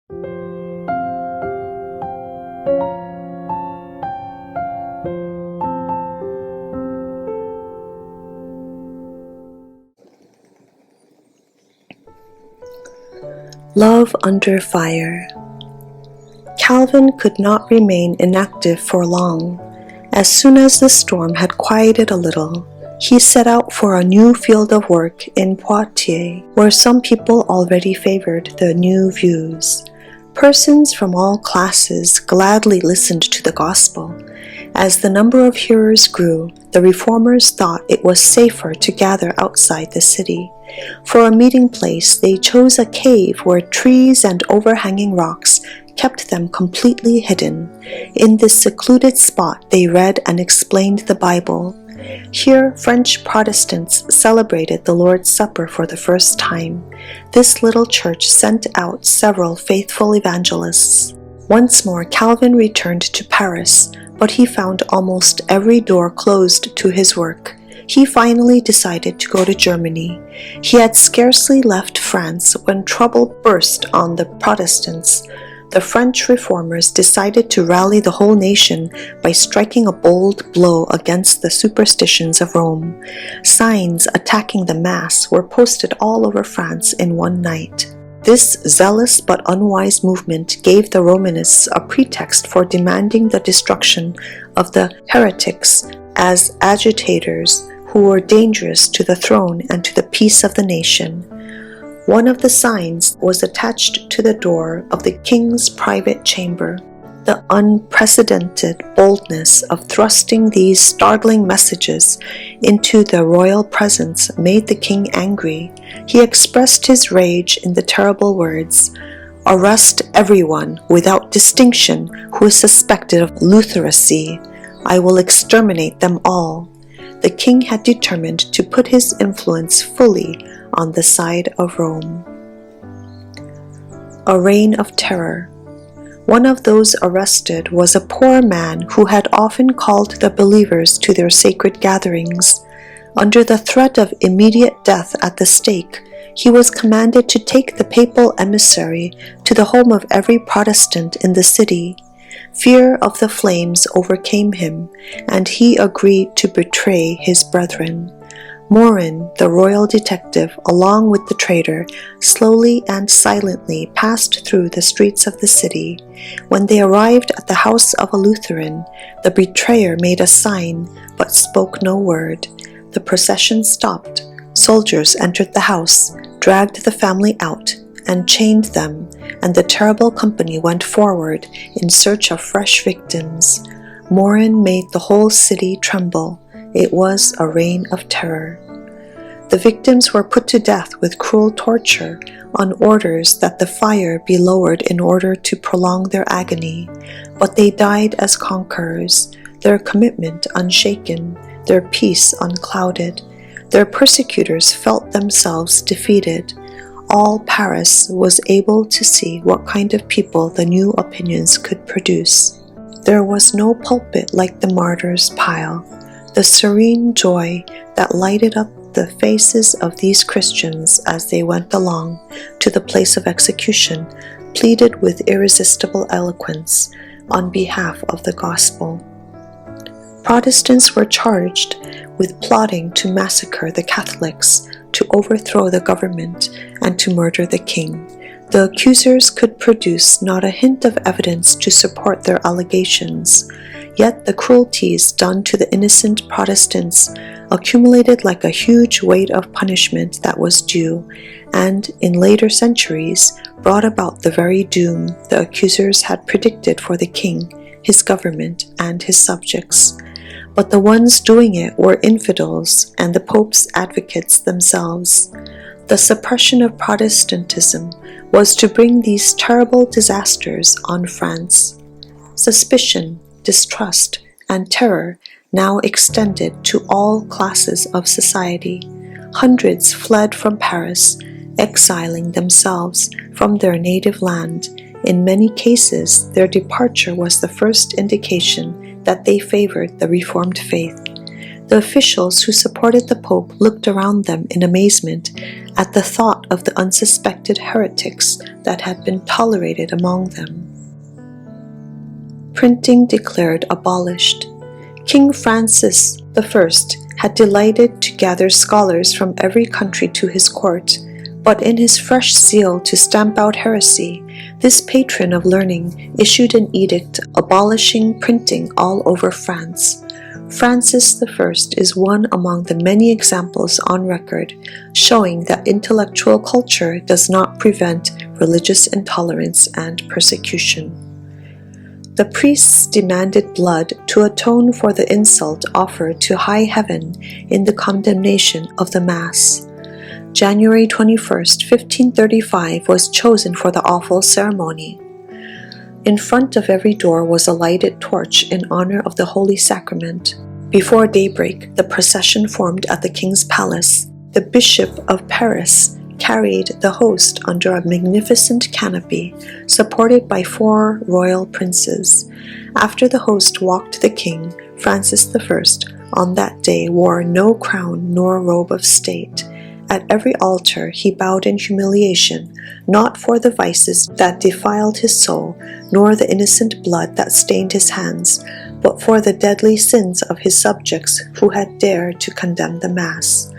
Love Under Fire. Calvin could not remain inactive for long. As soon as the storm had quieted a little, he set out for a new field of work in Poitiers, where some people already favored the new views. Persons from all classes gladly listened to the gospel. As the number of hearers grew, the reformers thought it was safer to gather outside the city. For a meeting place, they chose a cave where trees and overhanging rocks kept them completely hidden. In this secluded spot, they read and explained the Bible. Here, French Protestants celebrated the Lord's Supper for the first time. This little church sent out several faithful evangelists. Once more, Calvin returned to Paris, but he found almost every door closed to his work. He finally decided to go to Germany. He had scarcely left France when trouble burst on the Protestants. The French reformers decided to rally the whole nation by striking a bold blow against the superstitions of Rome. Signs attacking the Mass were posted all over France in one night. This zealous but unwise movement gave the Romanists a pretext for demanding the destruction of the heretics as agitators who were dangerous to the throne and to the peace of the nation. One of the signs was attached to the door of the king's private chamber. The unprecedented boldness of thrusting these startling messages into the royal presence made the king angry. He expressed his rage in the terrible words, "Arrest everyone without distinction who is suspected of Lutheracy. I will exterminate them all." The king had determined to put his influence fully on the side of Rome. A reign of terror. One of those arrested was a poor man who had often called the believers to their sacred gatherings. Under the threat of immediate death at the stake, he was commanded to take the papal emissary to the home of every Protestant in the city. Fear of the flames overcame him, and he agreed to betray his brethren. Morin, the royal detective, along with the traitor, slowly and silently passed through the streets of the city. When they arrived at the house of a Lutheran, the betrayer made a sign but spoke no word. The procession stopped. Soldiers entered the house, dragged the family out, and chained them, and the terrible company went forward in search of fresh victims. Morin made the whole city tremble. It was a reign of terror. The victims were put to death with cruel torture on orders that the fire be lowered in order to prolong their agony. But they died as conquerors, their commitment unshaken, their peace unclouded. Their persecutors felt themselves defeated. All Paris was able to see what kind of people the new opinions could produce. There was no pulpit like the martyrs' pile. The serene joy that lighted up the faces of these Christians as they went along to the place of execution pleaded with irresistible eloquence on behalf of the gospel. Protestants were charged with plotting to massacre the Catholics, to overthrow the government, and to murder the king. The accusers could produce not a hint of evidence to support their allegations. Yet the cruelties done to the innocent Protestants accumulated like a huge weight of punishment that was due, and in later centuries brought about the very doom the accusers had predicted for the king, his government, and his subjects. But the ones doing it were infidels and the Pope's advocates themselves. The suppression of Protestantism was to bring these terrible disasters on France. Suspicion, distrust, and terror now extended to all classes of society. Hundreds fled from Paris, exiling themselves from their native land. In many cases, their departure was the first indication that they favored the Reformed faith. The officials who supported the Pope looked around them in amazement at the thought out of the unsuspected heretics that had been tolerated among them. Printing declared abolished. King Francis I had delighted to gather scholars from every country to his court, but in his fresh zeal to stamp out heresy, this patron of learning issued an edict abolishing printing all over France. Francis I is one among the many examples on record showing that intellectual culture does not prevent religious intolerance and persecution. The priests demanded blood to atone for the insult offered to high heaven in the condemnation of the Mass. January 21st, 1535 was chosen for the awful ceremony. In front of every door was a lighted torch in honor of the Holy Sacrament. Before daybreak, the procession formed at the King's Palace. The Bishop of Paris carried the host under a magnificent canopy, supported by 4 royal princes. After the host walked the king, Francis I on that day wore no crown nor robe of state. At every altar he bowed in humiliation, not for the vices that defiled his soul, nor the innocent blood that stained his hands, but for the deadly sins of his subjects who had dared to condemn the Mass.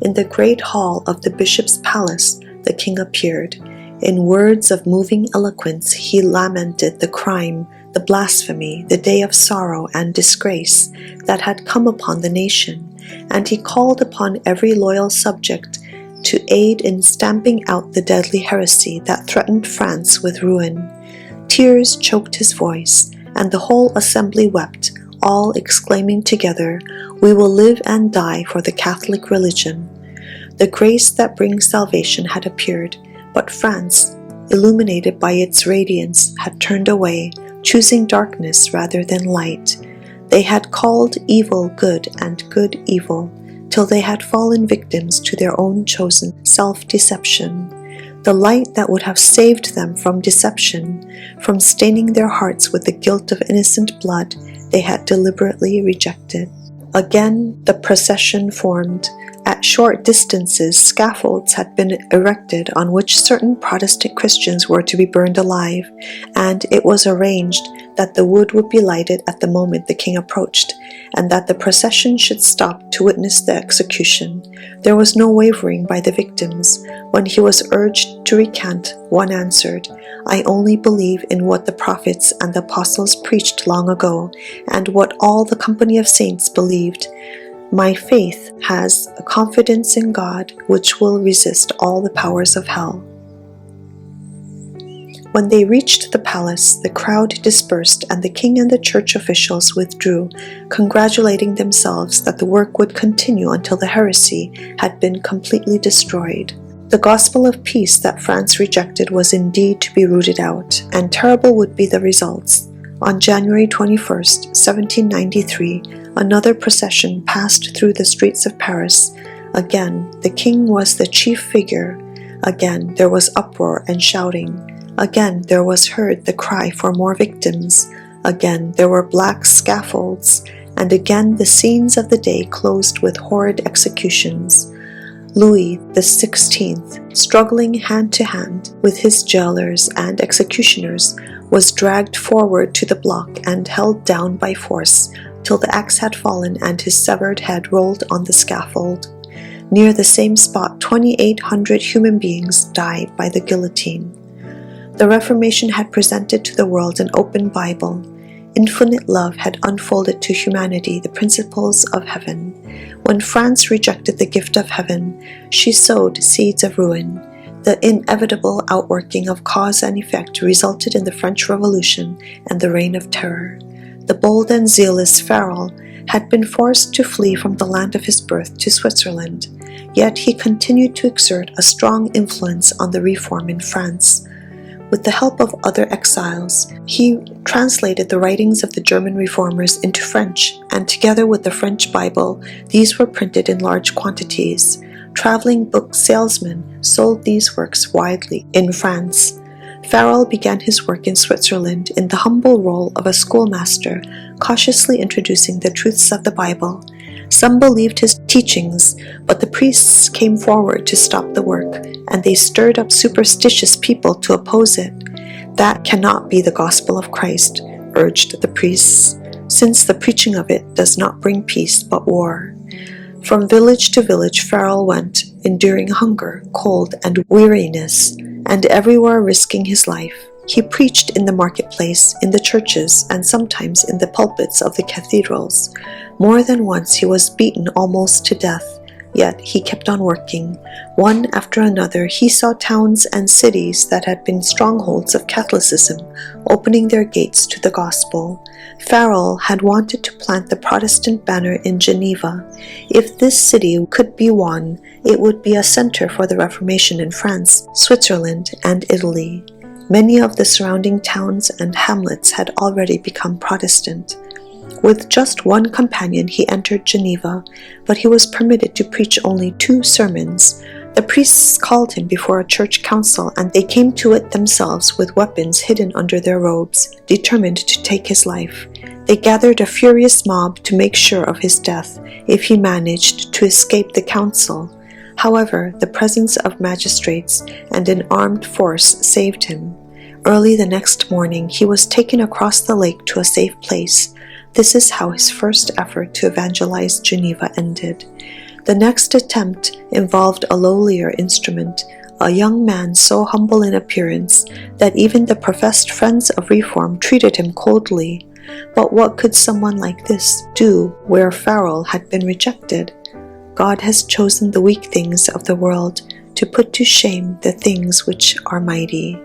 In the great hall of the bishop's palace, the king appeared. In words of moving eloquence, he lamented the crime, the blasphemy, the day of sorrow and disgrace that had come upon the nation, and he called upon every loyal subject to aid in stamping out the deadly heresy that threatened France with ruin. Tears choked his voice, and the whole assembly wept, all exclaiming together, "We will live and die for the Catholic religion." The grace that brings salvation had appeared, but France, illuminated by its radiance, had turned away, choosing darkness rather than light. They had called evil good and good evil, till they had fallen victims to their own chosen self-deception. The light that would have saved them from deception, from staining their hearts with the guilt of innocent blood, they had deliberately rejected. Again the procession formed. At short distances, scaffolds had been erected on which certain Protestant Christians were to be burned alive, and it was arranged that the wood would be lighted at the moment the king approached, and that the procession should stop to witness the execution. There was no wavering by the victims. When he was urged to recant, one answered, "I only believe in what the prophets and the apostles preached long ago, and what all the company of saints believed. My faith has a confidence in God which will resist all the powers of hell." When they reached the palace, the crowd dispersed and the king and the church officials withdrew, congratulating themselves that the work would continue until the heresy had been completely destroyed. The gospel of peace that France rejected was indeed to be rooted out, and terrible would be the results. On January 21st, 1793, another procession passed through the streets of Paris. Again, the king was the chief figure. Again, there was uproar and shouting. Again, there was heard the cry for more victims. Again, there were black scaffolds. And again, the scenes of the day closed with horrid executions. Louis XVI, struggling hand to hand with his jailers and executioners, was dragged forward to the block and held down by force till the axe had fallen and his severed head rolled on the scaffold. Near the same spot, 2,800 human beings died by the guillotine. The Reformation had presented to the world an open Bible. Infinite love had unfolded to humanity the principles of heaven. When France rejected the gift of heaven, she sowed seeds of ruin. The inevitable outworking of cause and effect resulted in the French Revolution and the Reign of Terror. The bold and zealous Farel had been forced to flee from the land of his birth to Switzerland, yet he continued to exert a strong influence on the reform in France. With the help of other exiles, he translated the writings of the German reformers into French, and together with the French Bible, these were printed in large quantities. Traveling book salesmen sold these works widely in France. Farel began his work in Switzerland in the humble role of a schoolmaster, cautiously introducing the truths of the Bible. Some believed his teachings, but the priests came forward to stop the work, and they stirred up superstitious people to oppose it. That cannot be the gospel of Christ, urged the priests, since the preaching of it does not bring peace but war. From village to village Farel went, enduring hunger, cold, and weariness, and everywhere risking his life. He preached in the marketplace, in the churches, and sometimes in the pulpits of the cathedrals. More than once he was beaten almost to death, yet he kept on working. One after another he saw towns and cities that had been strongholds of Catholicism opening their gates to the gospel. Farel had wanted to plant the Protestant banner in Geneva. If this city could be won, it would be a center for the Reformation in France, Switzerland, and Italy. Many of the surrounding towns and hamlets had already become Protestant. With just one companion he entered Geneva, but he was permitted to preach only 2 sermons. The priests called him before a church council, and they came to it themselves with weapons hidden under their robes, determined to take his life. They gathered a furious mob to make sure of his death, if he managed to escape the council. However, the presence of magistrates and an armed force saved him. Early the next morning, he was taken across the lake to a safe place. This is how his first effort to evangelize Geneva ended. The next attempt involved a lowlier instrument, a young man so humble in appearance that even the professed friends of reform treated him coldly. But what could someone like this do where Farel had been rejected? God has chosen the weak things of the world to put to shame the things which are mighty.